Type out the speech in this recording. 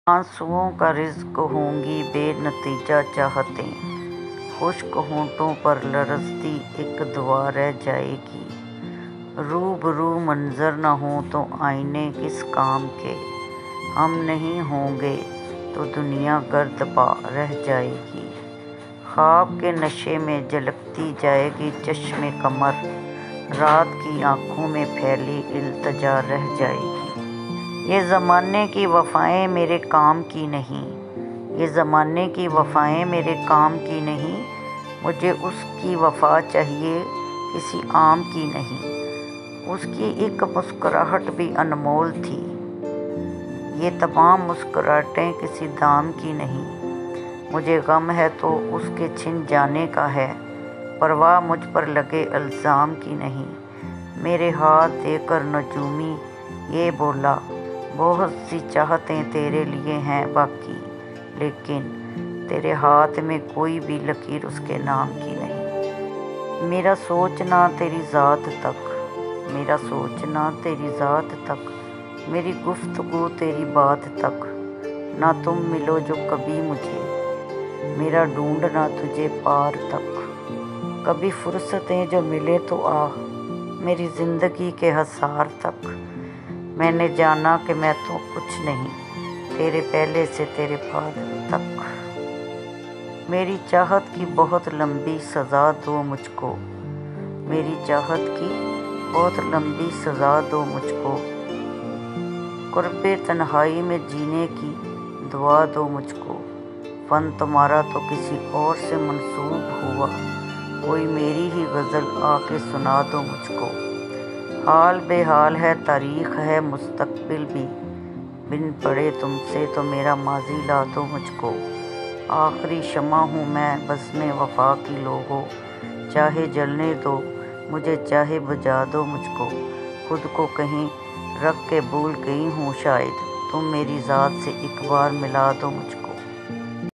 आंसुओं का रिज़्क़ होंगी बेनतीजा चाहतें, खुश्क होंठों पर लरज़ती एक दुआ रह जाएगी। रूबरू मंज़र न हो तो आईने किस काम के, हम नहीं होंगे तो दुनिया गर्दपा रह जाएगी। ख्वाब के नशे में झलकती जाएगी चश्मे कमर, रात की आँखों में फैली इल्तिजा रह जाएगी। ये ज़माने की वफ़ाएं मेरे काम की नहीं, ये ज़माने की वफ़ाएं मेरे काम की नहीं, मुझे उसकी वफ़ा चाहिए किसी आम की नहीं। उसकी एक मुस्कुराहट भी अनमोल थी, ये तमाम मुस्कुराहटें किसी दाम की नहीं। मुझे गम है तो उसके छिन जाने का है, परवाह मुझ पर लगे इल्ज़ाम की नहीं। मेरे हाथ देकर नजूमी ये बोला, बहुत सी चाहतें तेरे लिए हैं बाकी, लेकिन तेरे हाथ में कोई भी लकीर उसके नाम की नहीं। मेरा सोचना तेरी ज़ात तक, मेरा सोचना तेरी ज़ात तक, मेरी गुफ्तगू तेरी बात तक, ना तुम मिलो जो कभी मुझे, मेरा ढूंढना तुझे पार तक। कभी फुर्सतें जो मिले तो आ, मेरी ज़िंदगी के हसार तक। मैंने जाना कि मैं तो कुछ नहीं, तेरे पहले से तेरे बाद तक। मेरी चाहत की बहुत लंबी सज़ा दो मुझको, मेरी चाहत की बहुत लंबी सज़ा दो मुझको। कुर्बे तन्हाई में जीने की दुआ दो मुझको। फ़न तुम्हारा तो किसी और से मंसूब हुआ, कोई मेरी ही गज़ल आके सुना दो मुझको। हाल बेहाल है तारीख़ है मुस्तक़बिल भी, बिन पढ़े तुमसे तो मेरा माज़ी ला दो मुझको। आखिरी शम्मा हूँ मैं बज़्म वफ़ा की लोगो, चाहे जलने दो मुझे चाहे बुझा दो मुझको। खुद को कहीं रख के भूल गई हूँ शायद, तुम मेरी ज़ात से एक बार मिला दो मुझको।